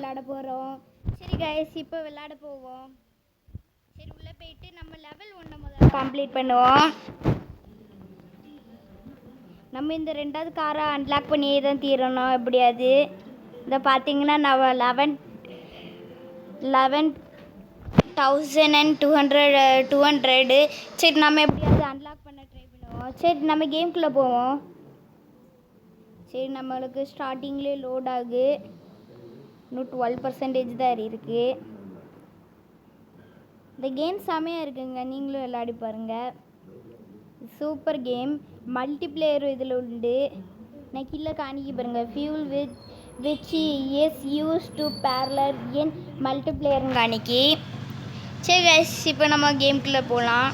விளையாட போகிறோம். சரி கைஸ், இப்போ விளையாட போவோம். சரி, உள்ளே போயிட்டு நம்ம லெவல் 1 முதல்ல கம்ப்ளீட் பண்ணுவோம். நம்ம இந்த 2வது காரை அன்லாக் பண்ணியே தான் தீரணும் எப்படியாது. இதை பார்த்தீங்கன்னா நான் 11,200. சரி, நம்ம எப்படியாவது அன்லாக் பண்ண ட்ரை பண்ணுவோம். சரி, நம்ம கேம்குள்ளே போவோம். சரி, நம்மளுக்கு ஸ்டார்டிங்லேயே லோட் ஆகுது. இன்னும் 12% தான் இருக்குது. இந்த கேம் செமையாக இருக்குங்க, நீங்களும் விளையாடி பாருங்கள். Super game. மல்டிப்ளேயர் இதில் உண்டு. நான் கீழே காணிக்க பாருங்கள். Fuel which is use to பேரலர் இன் மல்டிப்ளேயர் காணிக்கி. சரி கைஸ், இப்போ நம்ம கேம்குள்ளே போகலாம்.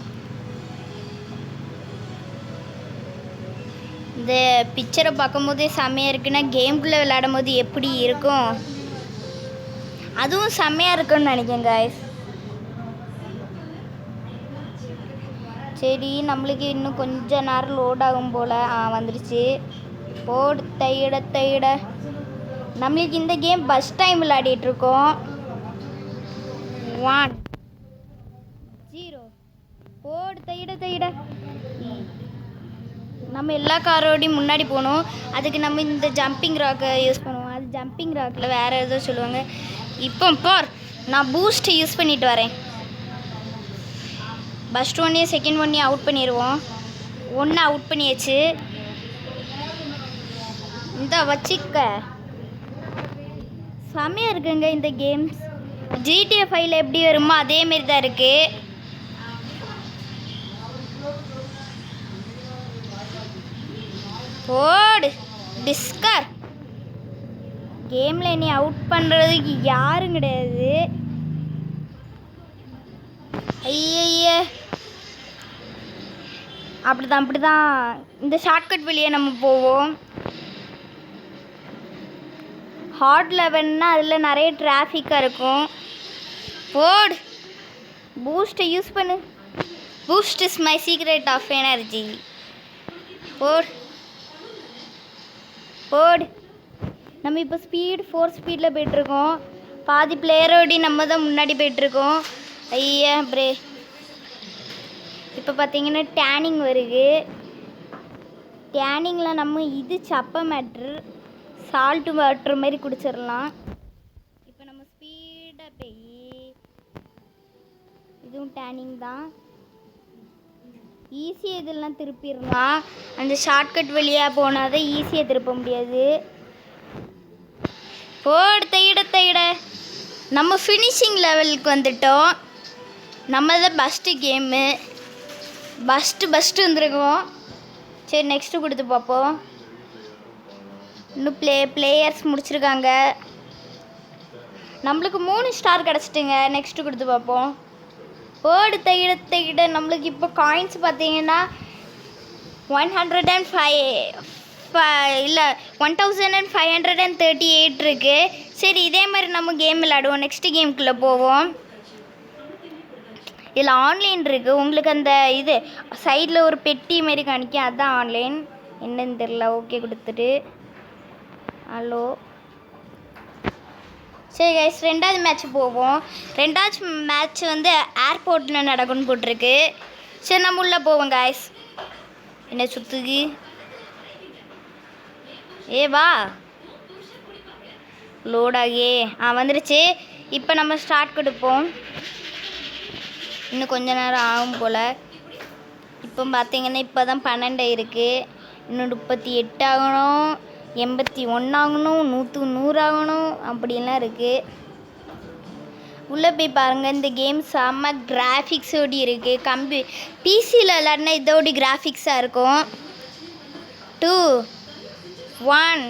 இந்த பிக்சரை பார்க்கும்போதே செம்மையாக இருக்குன்னா கேம்குள்ளே விளையாடும் போது எப்படி இருக்கும், அதுவும் செம்மையாக இருக்குன்னு நினைக்கிறேன் கைஸ். சரி, நம்மளுக்கு இன்னும் கொஞ்ச நேரம் லோட் ஆகும் போல். வந்துடுச்சு. போடு தையிட. நம்மளுக்கு இந்த கேம் ஃபஸ்ட் டைம் விளையாடிட்டுருக்கோம். 1 0 போடு தையிட. நம்ம எல்லா காரோடையும் முன்னாடி போகணும். அதுக்கு நம்ம இந்த ஜம்பிங் ராக்கை யூஸ் பண்ணுவோம். அது ஜம்பிங் ராக்கில் வேறு ஏதோ சொல்லுவாங்க. இப்போ பார், நான் பூஸ்ட் யூஸ் பண்ணிட்டு வரேன். ஃபஸ்ட் ஒன்னையும் செகண்ட் ஒன்னையும் அவுட் பண்ணிடுவோம். ஒன்று அவுட் பண்ணியாச்சு. இந்த வச்சிக்க செம்மையாக இருக்குங்க இந்த கேம்ஸ். GTA 5 எப்படி வருமோ அதேமாரி தான் இருக்குது. போடு டிஸ்கர். கேமில் என்னை அவுட் பண்ணுறதுக்கு யாரும் கிடையாது. ஐய, அப்படிதான் இந்த ஷார்ட்கட் வழியே நம்ம போவோம். ஹார்ட் லெவன்னா அதில் நிறைய டிராஃபிக்காக இருக்கும். போடு பூஸ்ட்டை யூஸ் பண்ணு. Boost is my secret of energy. போடு. நம்ம இப்போ 4 ஸ்பீடில் போய்ட்டுருக்கோம். பாதி பிளேயரோடி நம்ம தான் முன்னாடி போய்ட்டுருக்கோம். ஐயா பிரே. இப்போ பார்த்தீங்கன்னா டேனிங் வருது. டேனிங்கில் நம்ம இது சப்ப மேட்ரு சால்ட்டு வாட்டர் மாதிரி குடிச்சிடலாம். இப்போ நம்ம ஸ்பீடாக போய் இதுவும் டேனிங் தான். ஈஸியாக இதெல்லாம் திருப்பிடலாம். அந்த ஷார்ட்கட் வழியாக போனால் தான் ஈஸியாக திருப்ப முடியாது. போடு தையிட. நம்ம ஃபினிஷிங் லெவலுக்கு வந்துட்டோம். நம்ம தான் ஃபஸ்ட்டு கேமு. ஃபஸ்ட்டு வந்துருக்கோம். சரி, நெக்ஸ்ட்டு கொடுத்து பார்ப்போம். இன்னும் பிளேயர்ஸ் முடிச்சிருக்காங்க. நம்மளுக்கு 3 ஸ்டார் கிடச்சிட்டுங்க. நெக்ஸ்ட்டு கொடுத்து பார்ப்போம். போடு தையிட. நம்மளுக்கு இப்போ காயின்ஸ் பார்த்தீங்கன்னா 1538 இருக்குது. சரி, இதே மாதிரி நம்ம கேம் விளையாடுவோம். நெக்ஸ்ட்டு கேமுக்குள்ளே போவோம். இதில் ஆன்லைன் இருக்குது. உங்களுக்கு அந்த இது சைடில் ஒரு பெட்டி மாரி காணிக்கும், அதுதான் ஆன்லைன். என்னன்னு தெரில. ஓகே கொடுத்துட்டு ஹலோ. சரி கைஸ், 2வது மேட்ச் போவோம். 2வது மேட்ச் வந்து ஏர்போர்ட்டில் நடக்கும்னு போட்டிருக்கு. சரி, நம்ம உள்ளே போவோம் கைஸ். என்ன சுற்றுது? வா லோடாகே. வந்துடுச்சு. இப்போ நம்ம ஸ்டார்ட் கொடுப்போம். இன்னும் கொஞ்ச நேரம் ஆகும் போல். இப்போ பார்த்தீங்கன்னா இப்போ தான் 12 இருக்குது. இன்னும் 38 ஆகணும், 81 ஆகணும், 100 ஆகணும், அப்படின்லாம் இருக்குது. உள்ளே போய் பாருங்கள். இந்த கேம் செம்ம கிராஃபிக்ஸோடி இருக்குது. பிசியில் விளாட்னா இதோடி கிராஃபிக்ஸாக இருக்கும். 2 1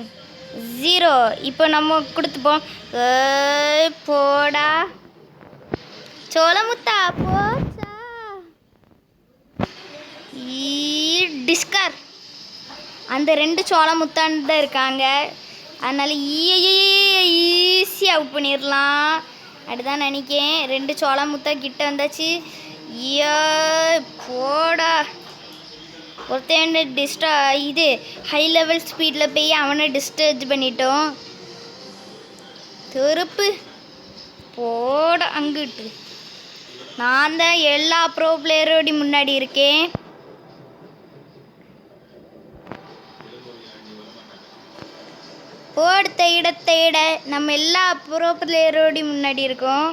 0. இப்போ நம்ம கொடுத்துப்போம். போடா சோளமுத்தா போச்சா. டிஸ்கர். அந்த 2 சோளமுத்தான் தான் இருக்காங்க. அதனால் ஈஸியாக அவுட் பண்ணிடலாம் அப்படிதான் நினைக்கிறேன். 2 சோளமுத்தா கிட்ட வந்தாச்சு. போடா. ஒருத்தன் இது ஹை லெவல் ஸ்பீடில் போய் அவனை டிஸ்டர்ஜ் பண்ணிட்டோம். திருப்பு போட அங்கிட்டு. நான் தான் எல்லா ப்ரோ பிளேயரோடையும் முன்னாடி இருக்கேன். போடுத்த இடத்தை இட நம்ம எல்லா ப்ரோ பிளேயரோடையும் முன்னாடி இருக்கோம்.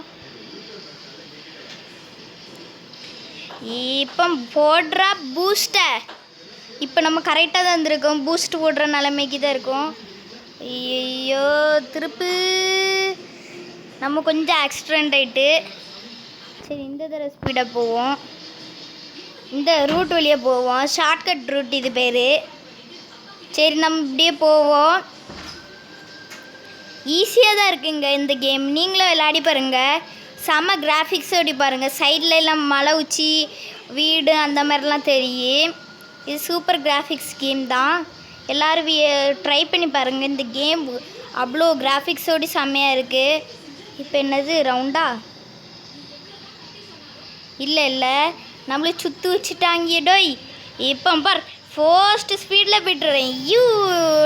இப்போ போடுறா பூஸ்டர். இப்போ நம்ம கரெக்டாக தான் இருந்திருக்கோம். பூஸ்ட் போடுற நிலைமைக்கு தான் இருக்கும். ஐயோ திருப்பு நம்ம கொஞ்சம் ஆக்சிடெண்ட் ஆகிட்டு. சரி இந்த தடவை ஸ்பீடாக போவோம். இந்த ரூட் வழியாக போவோம். ஷார்ட்கட் ரூட் இது பேர். சரி நம்ம இப்படியே போவோம். ஈஸியாக தான் இருக்குங்க இந்த கேம். நீங்களும் விளையாடி பாருங்கள். செம்ம கிராஃபிக்ஸும் அப்படி பாருங்கள். சைடில் எல்லாம் மலை உச்சி வீடு அந்த மாதிரிலாம் தெரியும். இது சூப்பர் கிராஃபிக்ஸ் கேம் தான். எல்லோரும் ட்ரை பண்ணி பாருங்கள். இந்த கேம் அவ்வளோ கிராஃபிக்ஸோடு செம்மையாக இருக்குது. இப்போ என்னது ரவுண்டா? இல்லை நம்மளை சுற்றி வச்சுட்டாங்கடோய். இப்போ பார் ஃபர்ஸ்ட் ஸ்பீடில் போய்ட்டுறேன்.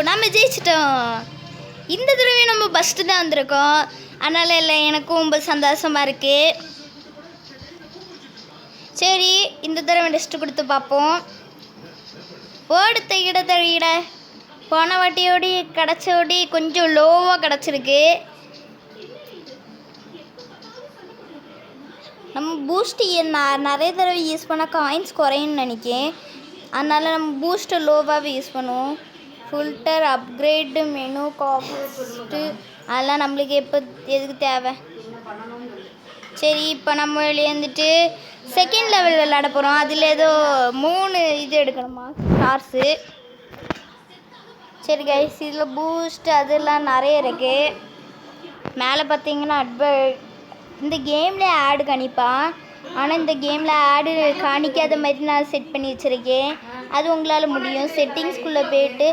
நம்ம ஜெயிச்சிட்டோம். இந்த தடவை நம்ம ஃபஸ்ட்டு தான் வந்திருக்கோம். அதனால் இல்லை எனக்கும் ரொம்ப சந்தோஷமாக இருக்குது. சரி இந்த தடவை டெஸ்ட்டு கொடுத்து பார்ப்போம். போடு தகிட போன வாட்டியோடி கிடச்சோடி கொஞ்சம் லோவாக கிடச்சிருக்கு. நம்ம பூஸ்ட்டு நிறைய தடவை யூஸ் பண்ணால் காயின்ஸ் குறையும்னு நினைக்கிறேன். அதனால் நம்ம பூஸ்ட்டு லோவாகவே யூஸ் பண்ணுவோம். ஃபில்டர் அப்கிரேடு மெனு காஸ்ட்டு அதெல்லாம் நம்மளுக்கு எதுக்கு தேவை. சரி இப்போ நம்ம வெளியே வந்துட்டு செகண்ட் லெவல் விளையாட போகிறோம். அதில் ஏதோ 3 இது எடுக்கணுமா ஸ்டார்ஸு. சரி கைஸ் இதில் பூஸ்ட் அதெல்லாம் நிறைய இருக்குது. மேலே பார்த்தீங்கன்னா இந்த கேமில் ஆடு காணிப்பான். ஆனால் இந்த கேமில் ஆடு காணிக்காத மாதிரி நான் செட் பண்ணி வச்சுருக்கேன். அது உங்களால் முடியும். செட்டிங்ஸ்குள்ளே போய்ட்டு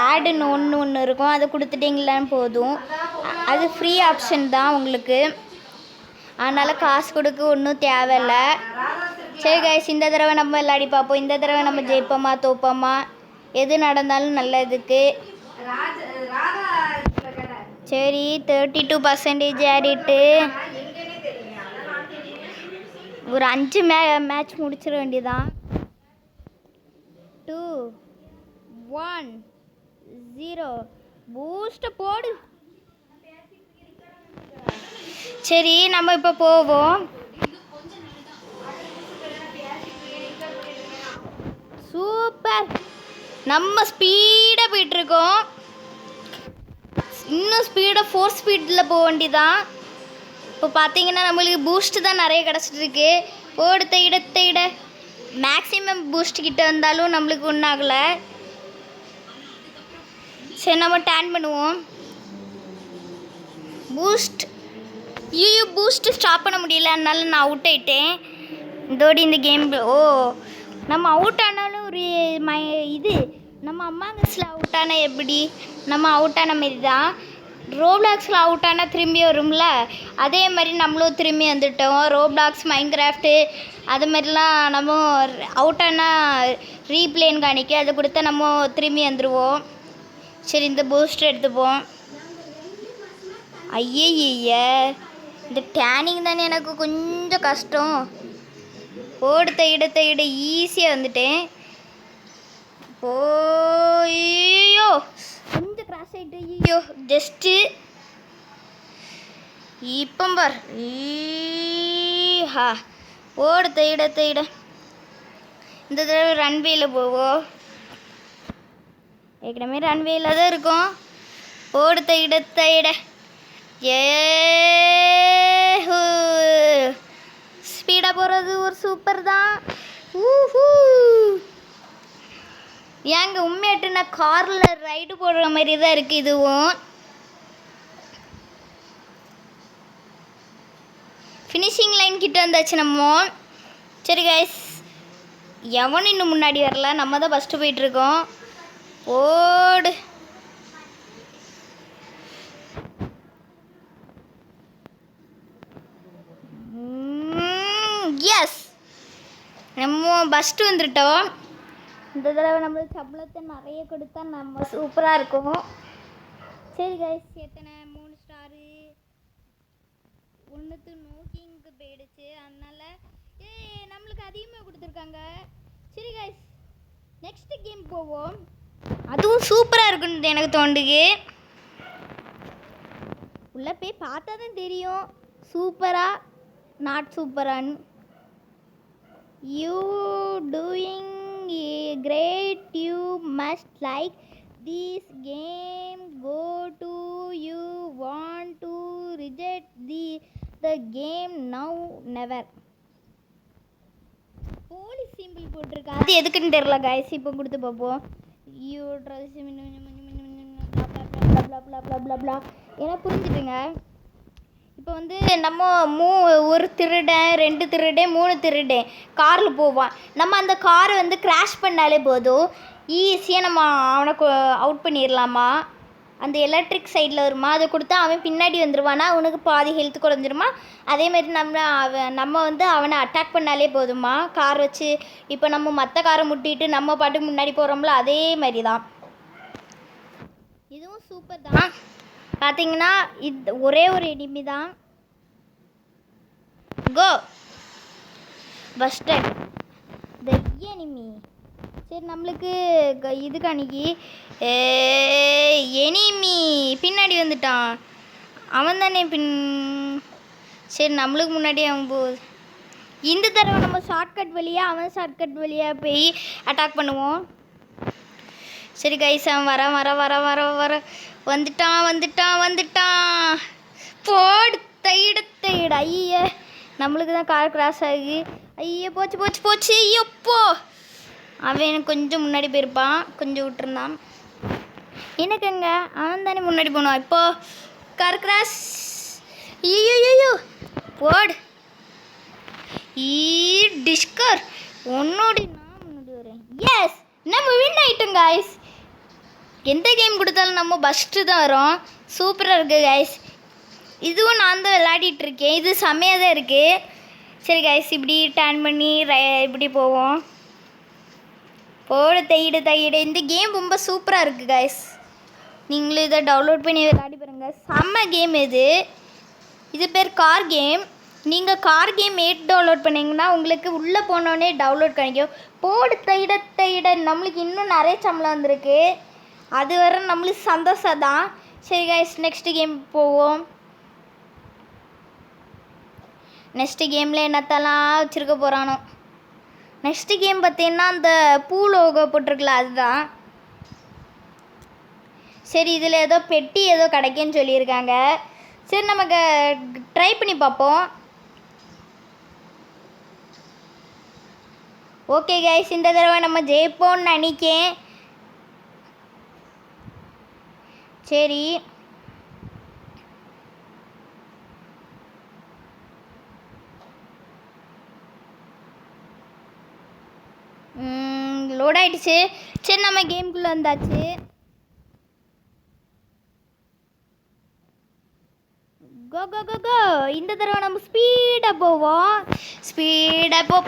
ஆடுன்னு ஒன்று இருக்கும். அதை கொடுத்துட்டிங்களான்னு போதும். அது ஃப்ரீ ஆப்ஷன் தான் உங்களுக்கு. அதனால் காசு கொடுக்க ஒன்றும் தேவையில்லை. சரி கைஸ் இந்த தடவை நம்ம விளையாடி பார்ப்போம். இந்த தடவை நம்ம ஜெயிப்போமா தோப்போமா எது நடந்தாலும் நல்லதுக்கு. சரி 32% ஆடிட்டு ஒரு 5 மேட்ச் முடிச்சிட வேண்டியதான். 2 1 0 பூஸ்ட் போடு. சரி நம்ம இப்போ போவோம். சூப்பர் நம்ம ஸ்பீடாக போயிட்டுருக்கோம். இன்னும் ஸ்பீடாக 4 ஸ்பீடில் போக வேண்டியதான். இப்போ பார்த்தீங்கன்னா நம்மளுக்கு பூஸ்ட்டு தான் நிறைய கிடச்சிட்ருக்கு. போடுத்த இடத்த மேக்ஸிமம் பூஸ்ட் கிட்ட வந்தாலும் நம்மளுக்கு ஒன்றும் ஆகலை. சரி நம்ம டேன் பண்ணுவோம். பூஸ்ட் பூஸ்ட்டு ஸ்டாப் பண்ண முடியல. அதனால நான் அவுட் ஆகிட்டேன். இதோடு இந்த கேம் நம்ம அவுட் ஆனாலும் ஒரு இது நம்ம அம்மாங்கஸில் அவுட் ஆனால் எப்படி நம்ம அவுட் ஆன மாரி தான். ரோப்ளாக்ஸில் அவுட் ஆனால் திரும்பி வரும்ல, அதே மாதிரி நம்மளும் திரும்பி வந்துட்டோம். ரோப்ளாக்ஸ் மைன்கிராஃப்ட்டு அது மாதிரிலாம் நம்ம அவுட் ஆனால் ரீப்ளேன்னு காணிக்க அதை கொடுத்தா நம்ம திரும்பி வந்துடுவோம். சரி இந்த பூஸ்டர் எடுத்துப்போம். ஐயய்ய இந்த டேனிங் தானே எனக்கு கொஞ்சம் கஷ்டம். போடுத்த இடத்த ஈஸியாக வந்துட்டேன். ஐயோ கொஞ்சம் கிராஸ் ஆகிட்டு. ஐயோ ஜஸ்ட்டு இப்போ பார். போடுத்த இடத்த இந்த தடவை ரன்வேயில் போவோம். ஏற்கனவே ரன்வேயில் தான் இருக்கும். போடுத்த இடத்த ஸ்பீடாக போகிறது ஒரு சூப்பர் தான். ஏங்க உண்மையாட்டு நான் காரில் ரைடு போடுற மாதிரி தான் இருக்குது இதுவும். ஃபினிஷிங் லைன் கிட்ட வந்தாச்சு நம்ம. சரி கைஸ் எவனும் இன்னும் முன்னாடி வரல. நம்ம தான் ஃபஸ்ட்டு போயிட்டுருக்கோம். ஓடு எஸ் நம்ம ஃபஸ்ட்டு வந்துட்டோம். இந்த தடவை நம்மளுக்கு சம்பளத்தை நிறைய கொடுத்தா நம்ம சூப்பராக இருக்கும். சரி கைஸ் எத்தனை 3 ஸ்டாரு ஒன்றுத்து நோக்கிங்க்கு போயிடுச்சு. அதனால நம்மளுக்கு அதிகமாக கொடுத்துருக்காங்க. சரி கைஸ், நெக்ஸ்ட் கேம் போவோம். அதுவும் சூப்பராக இருக்குன்னு எனக்கு தோணுது. உள்ளே போய் பார்த்தா தான் தெரியும் சூப்பரா நாட் சூப்பரான்னு. You doing great. You must like this game. Go to you want to reject the game now never. Police simple போட்டிருக்கா, அது எதுக்குன்னு தெரியல கைஸ். இப்போ கொடுத்து பார்ப்போம். யூ ட்ரெஸ் ஏன்னா புரிஞ்சுட்டுங்க. இப்போ வந்து நம்ம ஒரு திருடன், 2 திருடன், 3 திருடன் காரில் போவான். நம்ம அந்த காரை வந்து கிராஷ் பண்ணாலே போதும், ஈஸியாக நம்ம அவனுக்கு அவுட் பண்ணிடலாமா. அந்த எலக்ட்ரிக் சைடில் வருமா, அதை கொடுத்தா அவன் பின்னாடி வந்துடுவானா, அவனுக்கு பாதி ஹெல்த் குறைஞ்சிருமா. அதேமாதிரி நம்ம வந்து அவனை அட்டாக் பண்ணாலே போதுமா கார் வச்சு. இப்போ நம்ம மற்ற காரை முட்டிட்டு நம்ம பாட்டுக்கு முன்னாடி போகிறோம்ல, அதே மாதிரி தான் இதுவும். சூப்பர் தான். பார்த்தீங்கன்னா இது ஒரே ஒரு எனிமி தான். கோ பஸ்டட் த எனிமி. சரி, நம்மளுக்கு இதுக்கு அன்னைக்கு எனிமி பின்னாடி வந்துட்டான். அவன் தானே சரி, நம்மளுக்கு முன்னாடி அவன் போகுது. இந்த தடவை நம்ம ஷார்ட்கட் வழியாக, அவன் ஷார்ட்கட் வழியாக போய் அட்டாக் பண்ணுவோம். சரி கைஸ், அவன் வர வர வர வர வர வந்துட்டான். போடு தையிட. ஐய, நம்மளுக்கு தான் கார் கிராஸ் ஆகி. ஐயோ, போச்சு. ஐயோப்போ, அவன் எனக்கு கொஞ்சம் முன்னாடி போயிருப்பான், கொஞ்சம் விட்டுருந்தான். எனக்குங்க அவன் தானே முன்னாடி போனான். இப்போ கார் கிராஸ். ஐயோ போடு. டிஸ்கர் உன்னோடி நான் முன்னாடி வரேன். எஸ், நம்ம வின் ஆயிட்டோம் கைஸ். எந்த கேம் கொடுத்தாலும் நம்ம ஃபஸ்ட்டு தான் வரோம். சூப்பராக இருக்குது கைஸ். இதுவும் நான் தான் விளையாடிட்டுருக்கேன். இது செம்மையாக தான் இருக்குது. சரி கைஸ், இப்படி டர்ன் பண்ணி இப்படி போவோம். போடு தையிடு. இந்த கேம் ரொம்ப சூப்பராக இருக்குது கைஸ். நீங்களும் இதை டவுன்லோட் பண்ணி விளையாடி பாருங்கள். செம்ம கேம் இது பேர் கார் கேம். நீங்கள் கார் கேம் 8 டவுன்லோட் பண்ணிங்கன்னா உங்களுக்கு உள்ளே போனோடனே டவுன்லோட் கிடைக்கும். போடு தையிட. நம்மளுக்கு இன்னும் நிறைய சம்பளம் வந்திருக்கு. அது வர நம்மளுக்கு சந்தோஷம் தான். சரி கைஸ், நெக்ஸ்ட் கேம் போவோம். நெக்ஸ்ட் கேமில் என்னத்தெல்லாம் வச்சுருக்க போகிறானோ. நெக்ஸ்ட் கேம் பார்த்தீங்கன்னா அந்த பூ லோகோ போட்டிருக்கல, அதுதான். சரி, இதில் ஏதோ பெட்டி ஏதோ கிடைக்குன்னு சொல்லியிருக்காங்க. சரி, நமக்கு ட்ரை பண்ணி பார்ப்போம். ஓகே கைஸ், இந்த தடவை நம்ம ஜெயிப்போம்னு நினைக்கேன். சரி, லோட் ஆகிடுச்சு. சரி, நம்ம கேமுக்குள்ளே வந்தாச்சு. கோ. இந்த தடவை நம்ம ஸ்பீடாக போவோம்.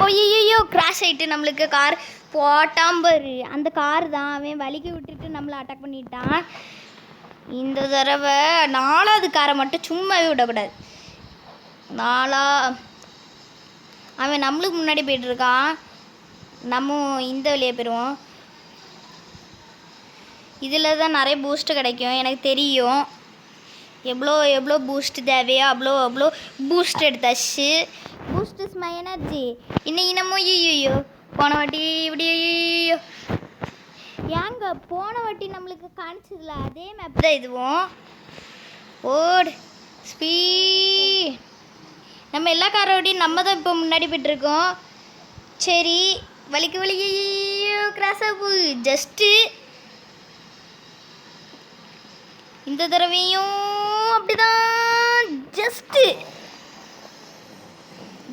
ஐயோ, கிராஷ் ஆகிட்டு நம்மளுக்கு கார் போட்டாம்பரு. அந்த கார் தான் அவன் வலிக்கு விட்டுட்டு நம்மளை அட்டாக் பண்ணிட்டான். இந்த தடவை 4வது காரை மட்டும் சும்மாவே விடக்கூடாது. அவன் நம்மளுக்கு முன்னாடி போய்ட்டுருக்கான். நம்ம இந்த வழியாக போயிடுவோம். இதில் தான் நிறைய பூஸ்ட்டு கிடைக்கும், எனக்கு தெரியும். எவ்வளோ பூஸ்ட் தேவையோ அவ்வளோ பூஸ்ட் எடுத்தாச்சு. Boost is my energy. இன்னைக்கு நம்ம ஐயோ போன வாட்டி இப்படி ஐயோ ஏங்க போன வாட்டி நம்மளுக்கு காணிச்சதில்ல, அதே மேப் தான் இதுவும். ஓடு நம்ம எல்லா காரோடையும் நம்ம தான் இப்போ முன்னாடி போய்ட்டுருக்கோம். சரி, வலிக்கு கிராஸாக போய் ஜஸ்ட்டு இந்த தடவையும் அப்படிதான்.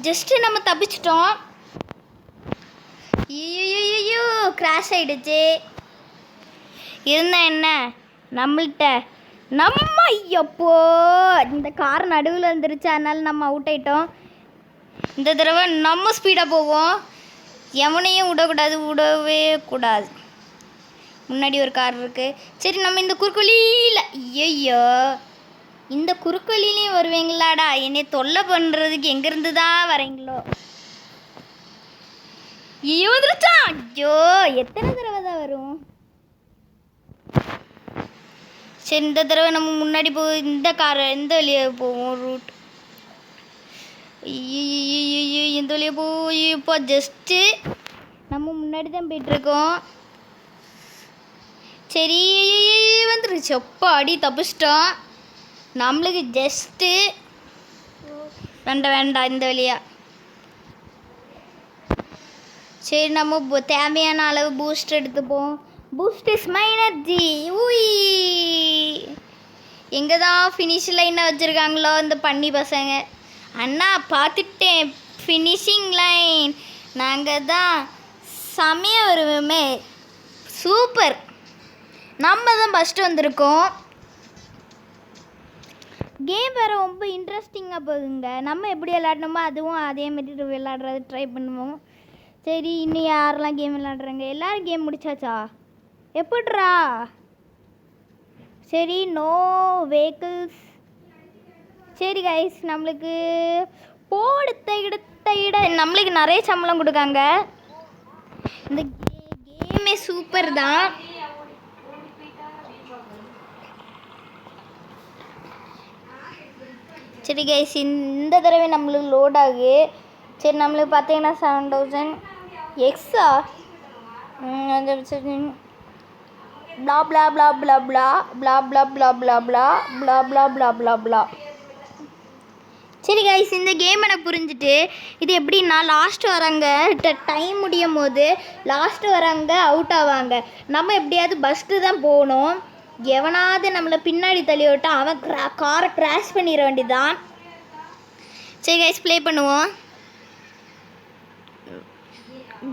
ஜஸ்ட்டு நம்ம தப்பிச்சிட்டோம். ஐயோ, கிராஷ் ஆகிடுச்சு. இருந்தா என்ன, நம்மள்கிட்ட ஐயப்போ இந்த கார் நடுவில் வந்துருச்சு, அதனால நம்ம அவுட் ஆகிட்டோம். இந்த தடவை நம்ம ஸ்பீடாக போவோம். எவனையும் விடவே கூடாது. முன்னாடி ஒரு கார் இருக்குது. சரி, நம்ம இந்த குறுக்குவழியில் ஐயோ இந்த குறுக்கோலிலையும் வருவீங்களாடா? என்னை தொல்லை பண்ணுறதுக்கு எங்கேருந்து தான் வரீங்களோ? ஐயோ வந்துருச்சா? ஐயோ எத்தனை தடவை தான் வரும்? சரி இந்த தடவை நம்ம முன்னாடி இந்த இந்த வழியாக போவோம் ரூட். ஐயோ இந்த வழியாக போய் இப்போ ஜஸ்ட்டு நம்ம முன்னாடி தான் போயிட்டுருக்கோம். சரி வந்துருச்சு. அப்பா அடி தப்பிச்சிட்டோம். நம்மளுக்கு ஜஸ்ட்டு வேண்டாம் இந்த வழியா. சரி நம்ம தேவையான அளவு பூஸ்ட் எடுத்துப்போம். Boost is my energy. ஊய் எங்கே தான் ஃபினிஷ் லைனை வச்சுருக்காங்களோ இந்த பண்ணி பசங்க. அண்ணா பார்த்துட்டேன் ஃபினிஷிங் லைன். நாங்கள் தான் செமையாக வருவோமே. சூப்பர். நம்ம தான் ஃபஸ்ட்டு வந்திருக்கோம். கேம் வேறு ரொம்ப இன்ட்ரெஸ்டிங்காக போகுதுங்க. நம்ம எப்படி விளாடணுமோ அதுவும் அதேமாரி விளாட்றது ட்ரை பண்ணுவோம். சரி இன்னும் யாரெல்லாம் கேம் விளாட்றாங்க? எல்லோரும் கேம் முடிச்சாச்சா? எப்படிரா? சரி நோ வெஹிக்கிள்ஸ். சரி கைஸ் நம்மளுக்கு நம்மளுக்கு நிறைய சம்பளம் கொடுக்காங்க. இந்த கேமே சூப்பர் தான். சரி கைஸ் இந்த தடவை நம்மளுக்கு லோட் ஆகு. சரி நம்மளுக்கு பார்த்தீங்கன்னா 7000 எக்ஸா blah blah blah blah blah blah blah blah blah blah blah blah blah blah blah. சரி கைஸ் இந்த கேம் எனக்கு புரிஞ்சுட்டு இது எப்படின்னா லாஸ்ட் வராங்க டைம் முடியும் போது லாஸ்ட் வராங்க அவுட் ஆவாங்க. நம்ம எப்படியாவது பஸ்ட்டு தான் போகணும். எவனாவது நம்மளை பின்னாடி தள்ளி விட்டா அவன் காரை கிராஷ் பண்ணிட வேண்டியதான். சரி கைஸ் ப்ளே பண்ணுவோம்.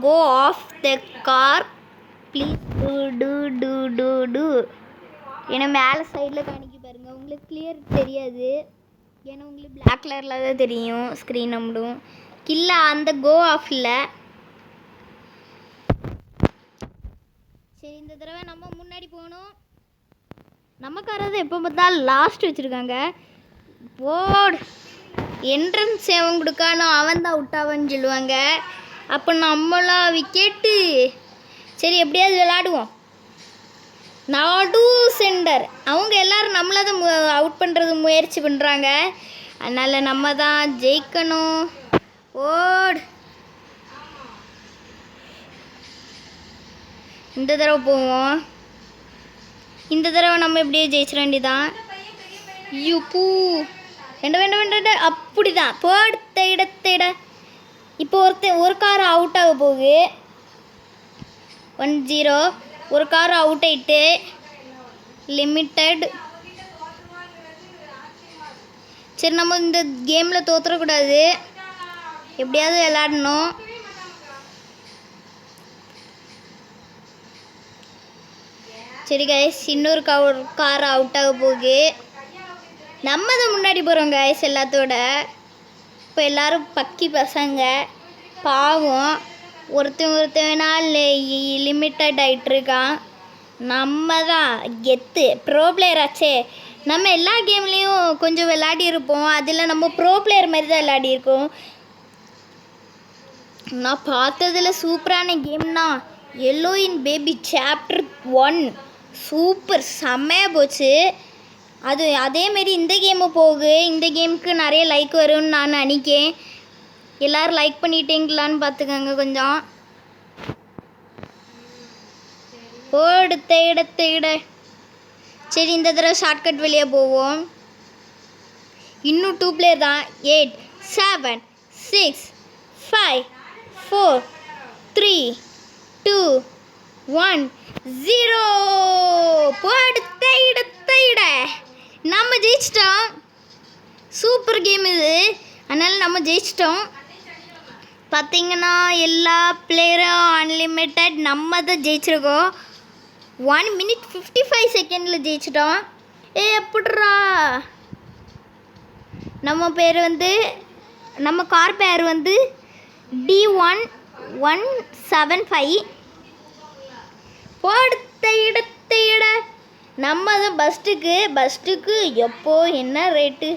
Go off the car please too. ஏன்னா மேலே சைடில் காணிக்க பாருங்கள். உங்களுக்கு கிளியர் தெரியாது. ஏன்னா உங்களுக்கு பிளாக் கலரில் தான் தெரியும் ஸ்க்ரீன் நம்பரும் இல்லை அந்த கோ ஆஃபில். சரி இந்த தடவை நம்ம முன்னாடி போகணும். நமக்காரது எப்போ பார்த்தாலும் லாஸ்ட் வச்சுருக்காங்க. போர்டு என்ட்ரன்ஸ் எவன் கொடுக்கானோ அவன் தான் அவுட்டாவன்னு சொல்லுவாங்க. அப்போ நம்மளாம் விக்கெட்டு. சரி எப்படியாவது விளாடுவோம். நடு சென்டர் அவங்க எல்லோரும் நம்மளை தான் அவுட் பண்ணுறது முயற்சி பண்ணுறாங்க. அதனால் நம்ம தான் ஜெயிக்கணும். ஓடு இந்த தடவை போவோம். இந்த தடவை நம்ம எப்படியே ஜெயிச்சிட வேண்டியதான். யூப்பூ வேண்டாம் அப்படி தான் போடுத்த இடத்திட. இப்போ ஒரு கார் அவுட் ஆக போகுது. 1-0 ஒரு கார் அவுட் ஆகிட்டு லிமிட்டட். சரி நம்ம இந்த கேமில் தோற்றுறக்கூடாது. எப்படியாவது விளாடணும். சரி கைஸ் இன்னொரு கார் அவுட் ஆக போகுது. நம்ம தான் முன்னாடி போகிறோம் கைஸ் எல்லாத்தோட. இப்போ எல்லோரும் பக்கி பசங்க பாவம். ஒருத்தவனால் லிமிட்டட் ஆகிட்டுருக்கான். நம்ம தான் கெத்து ப்ரோ பிளேயர் ஆச்சே. நம்ம எல்லா கேம்லேயும் கொஞ்சம் விளையாடி இருப்போம். அதில் நம்ம ப்ரோ பிளேயர் மாதிரி தான் விளையாடிருக்கோம். நான் பார்த்ததில் சூப்பரான கேம்னா எல்லோயின் பேபி சாப்டர் 1 சூப்பர் செம்மையாக போச்சு. அதேமாரி இந்த கேமு போகு. இந்த கேமுக்கு நிறைய லைக் வரும்னு நான் நினைக்கிறேன். எல்லோரும் லைக் பண்ணிட்டீங்களான்னு பார்த்துக்கோங்க கொஞ்சம். ஓடு தேட. சரி இந்த தடவை ஷார்ட்கட் வெளியே போவோம். இன்னும் 2 பிளேயர் தான். 8 7 6 5 4 3 2 1 0. போடு தேட. நம்ம ஜெயிச்சிட்டோம். சூப்பர் கேம் இது. அதனால் நம்ம ஜெயிச்சிட்டோம். பார்த்திங்கன்னா எல்லா பிளேயரும் அன்லிமிட்டட். நம்ம தான் ஜெயிச்சிருக்கோம். 1 minute 55 செகண்டில் ஜெயிச்சிட்டோம். எப்படிரா? நம்ம கார் பேர் D1175. போடுத்த இடத்த நம்ம தான் பஸ்ட்டுக்கு எப்போ என்ன ரேட்டு.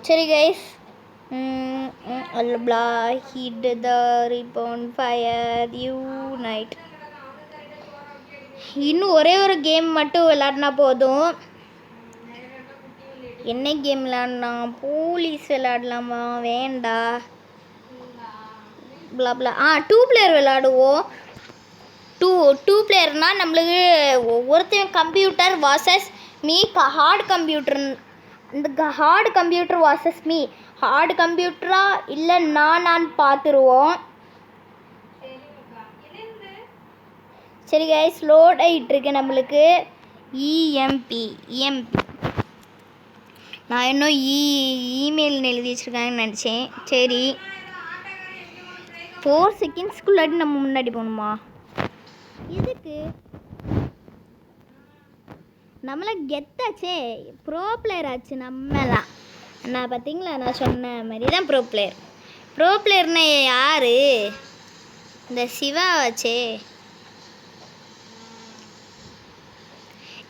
சரி கைஸ், அல்லப்லா heat the ribbon fire unite. இன்னும் ஒரே ஒரு கேம் மட்டும் விளாட்னா போதும். என்ன கேம் விளாட்லாம்? போலீஸ் விளாடலாமா? வேண்டா. பிளாப்லா 2 பிளேயர் விளாடுவோம். டூ பிளேயர்னால் நம்மளுக்கு ஒவ்வொருத்தையும் computer versus me. Hard computer, இந்த ஹார்டு கம்ப்யூட்டர் வாசஸ் மீ. ஹார்டு கம்ப்யூட்டரா இல்லை நான் பார்த்துருவோம். சரி கைஸ், லோட் ஆகிட்டுருக்கு நம்மளுக்கு. இஎம்பி நான் இன்னும் இமெயில் எழுதி வச்சுருக்காங்கன்னு நினச்சேன். சரி, 4 செகண்ட்ஸ்க்குள்ளாடி நம்ம முன்னாடி போகணுமா? எதுக்கு? நம்மளை கெத்தாச்சே, ப்ரோ பிளேயர் ஆச்சு நம்மலாம். நான் பார்த்தீங்களா, நான் சொன்ன மாதிரி தான் ப்ரோ பிளேயர்னா யார்? இந்த சிவா ஆச்சே.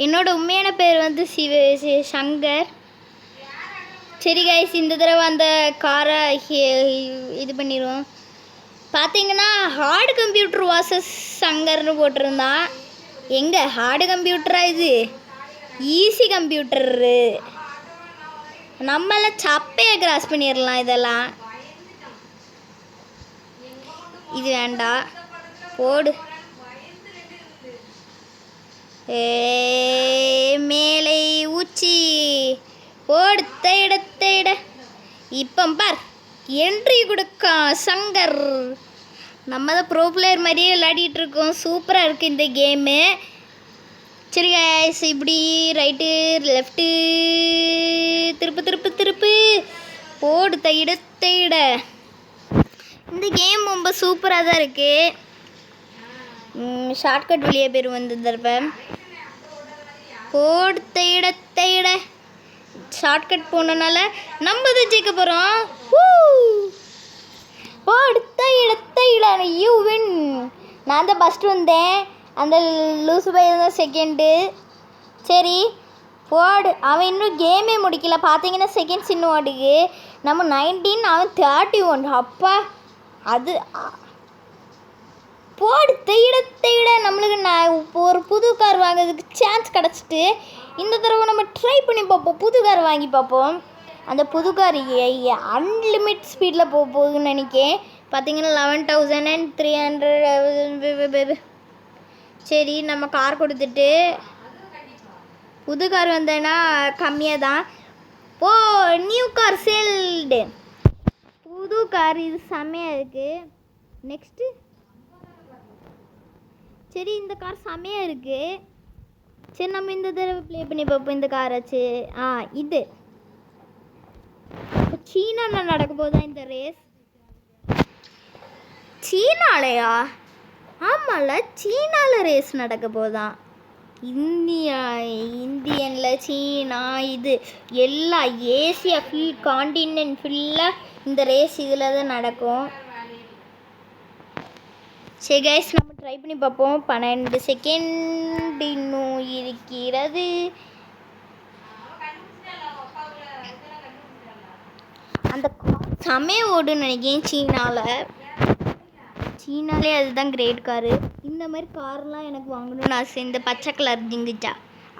என்னோட உண்மையான பேர் வந்து சங்கர். சரி கைஸ், இந்த தடவை அந்த காரை இது பண்ணிடுவோம். பார்த்தீங்கன்னா ஹார்டு கம்ப்யூட்டர் வாசஸ் சங்கர்னு போட்டிருந்தான். எங்கே ஹார்டு கம்ப்யூட்டரா? இது ஈஸி கம்ப்யூட்டரு. நம்மளாம் சப்பையை கிராஸ் பண்ணிடலாம். இதெல்லாம் இது வேண்டாம், போடு. மேலை உச்சி போடு, தேட. இப்போ பார், என்ட்ரி கொடுக்கா சங்கர். நம்ம தான் ப்ரோ பிளேயர் மாதிரியே விளையாடிட்டு இருக்கோம். சூப்பராக இருக்குது இந்த கேமு. சரி கைஸ், இப்படி ரைட்டு லெஃப்ட்டு திருப்பு போடு, தேட. இந்த கேம் ரொம்ப சூப்பராக தான் இருக்குது. ஷார்ட்கட் வழியே பேர் வந்து தருப்பேன். போடு, தேட. ஷார்ட்கட் போனனால நம்ம தான் ஜெயிக்க போகிறோம். போடு, தேட. You win. நான் தான் ஃபஸ்ட்டு வந்தேன், அந்த லூசு பையன் தான் செகண்டு. சரி போடு. அவன் இன்னும் கேமே முடிக்கல. பார்த்தீங்கன்னா செகண்ட்ஸ் இன்னும் ஓடுது. நம்ம 19, அவன் 31. அப்பா, அது போடு, தேட. நம்மளுக்கு நான் ஒரு புது கார் வாங்குறதுக்கு சான்ஸ் கிடச்சிட்டு, இந்த தடவை நம்ம ட்ரை பண்ணி பார்ப்போம், புது கார் வாங்கி பார்ப்போம். அந்த புது கார் அன்லிமிட் ஸ்பீடில் போகுதுன்னு நினைக்கிறேன். பார்த்தீங்கன்னா 11,300. சரி, நம்ம கார் கொடுத்துட்டு புது கார் வந்தேன்னா கம்மியாக தான். New car சேல்டு. புது கார் இது செம்மையாக இருக்குது. நெக்ஸ்ட்டு, சரி இந்த கார் செம்மையாக இருக்குது. சரி, நம்ம இந்த தடவை ப்ளே பண்ணி பார்ப்போம் இந்த காராச்சு. இது சீனாவில் நடக்க போதா இந்த ரேஸ்? சீனாலையா? ஆமாம்ல, சீனாவில் ரேஸ் நடக்க போதான். இந்தியனில் சீனா, இது எல்லா ஏசியா காண்டினென்ட் ஃபுல்லாக இந்த ரேஸ் இதில் தான் நடக்கும். சரி கைஸ், நம்ம ட்ரை பண்ணி பார்ப்போம். 12 செகண்ட் இன்னும் இருக்கிறது. அந்த சமய ஓடுன்னு நினைக்கிறேன் சீனாலே அதுதான் கிரேட் காரு. இந்த மாதிரி கார்லாம் எனக்கு வாங்கணும்னு ஆசை. இந்த பச்சை கலர் ஜிங்குச்சா,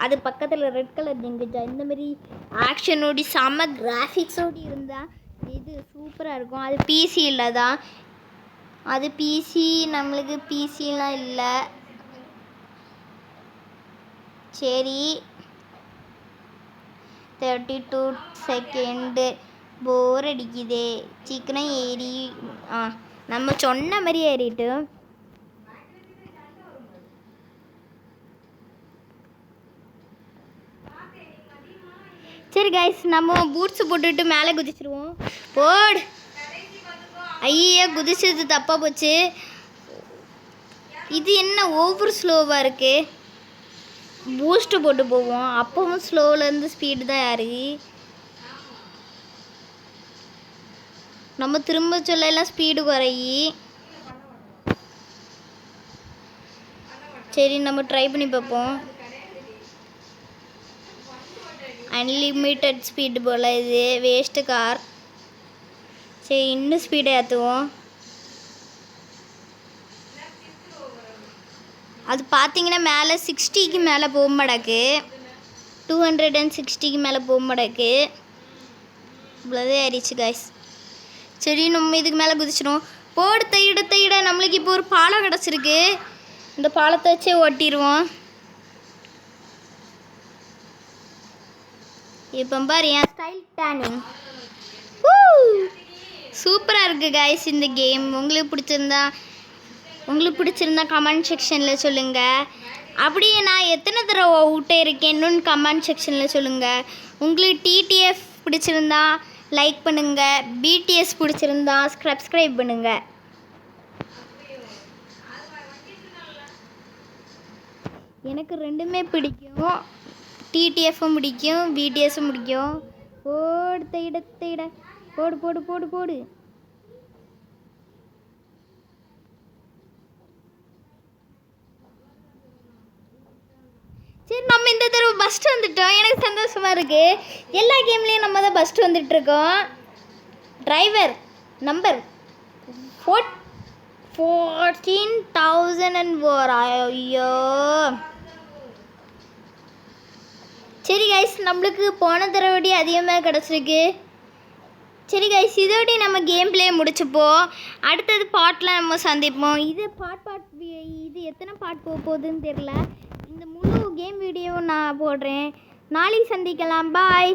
அது பக்கத்தில் ரெட் கலர் ஜிங்குச்சா, இந்த மாதிரி ஆக்ஷனோடி செம்ம கிராஃபிக்ஸோடு இருந்தால் இது சூப்பராக இருக்கும். அது பிசி இல்லை தான், அது பிசி, நம்மளுக்கு பிசிலாம் இல்லை. சரி, 32 செகண்டு. போர் அடிக்குதே, சீக்கிரம் ஏறி. நம்ம சொன்ன மாதிரி ஏறிட்டு. சரி கைஸ், நம்ம பூட்ஸு போட்டுட்டு மேலே குதிச்சிருவோம். போடு. ஐயா, குதிச்சது தப்பாக போச்சு. இது என்ன ஓவர் ஸ்லோவாக இருக்குது? பூஸ்ட்டு போட்டு போவோம், அப்பவும் ஸ்லோவிலேருந்து ஸ்பீடு தான் யாருக்கு. நம்ம திரும்ப சொல்லலாம் ஸ்பீடு குறையி. சரி, நம்ம ட்ரை பண்ணி பார்ப்போம். அன்லிமிட்டட் ஸ்பீடு போல் இது வேஸ்ட்டு கார். சரி இன்னும் ஸ்பீடை ஏற்றுவோம். அது பார்த்தீங்கன்னா மேலே 60க்கு மேலே போக மாட்டேக்கு, 260க்கு மேலே போக மாட்டேக்கு. இவ்வளோதே ஆயிடுச்சு காய்ஸ். சரி நம்ம இதுக்கு மேலே குதிச்சிடும். போடு தையிட நம்மளுக்கு இப்போ ஒரு பாலம் கிடச்சிருக்கு. இந்த பாலத்தை வச்சே ஓட்டிடுவோம். இப்போ பாரு என் ஸ்டைல் டேனிங் சூப்பராக இருக்குது காய்ஸ் இந்த கேம். உங்களுக்கு பிடிச்சிருந்தா கமெண்ட் செக்ஷனில் சொல்லுங்கள். அப்படியே நான் எத்தனை தடவை அவுட்டே இருக்கேன்னு கமெண்ட் செக்ஷனில் சொல்லுங்கள். உங்களுக்கு டிடிஎஃப் பிடிச்சிருந்தா லைக் பண்ணுங்கள், பிடிஎஸ் பிடிச்சிருந்தா சப்ஸ்கிரைப் பண்ணுங்கள். எனக்கு ரெண்டுமே பிடிக்கும், டிடிஎஃப்பும் பிடிக்கும், பிடிஎஸும் பிடிக்கும். போடு தையிட போடு போடு போடு போடு. சரி நம்ம இந்த தடவை ஃபஸ்ட்டு வந்துட்டோம். எனக்கு சந்தோஷமாக இருக்குது. எல்லா கேம்லேயும் நம்ம தான் ஃபஸ்ட்டு வந்துட்டுருக்கோம். Driver number 14,004. ஐயோ சரி கைஸ் நம்மளுக்கு போன தடவை அதிகமாக கிடச்சிருக்கு. சரி கைஸ் இதோட நம்ம கேம் பிளே முடிச்சுப்போம். அடுத்தது பாட்டில் நம்ம சந்திப்போம். இது இது எத்தனை பாட் போக போகுதுன்னு தெரில. இந்த முழு கேம் வீடியோவும் நான் போடுறேன். நாளைக்கு சந்திக்கலாம். பாய்.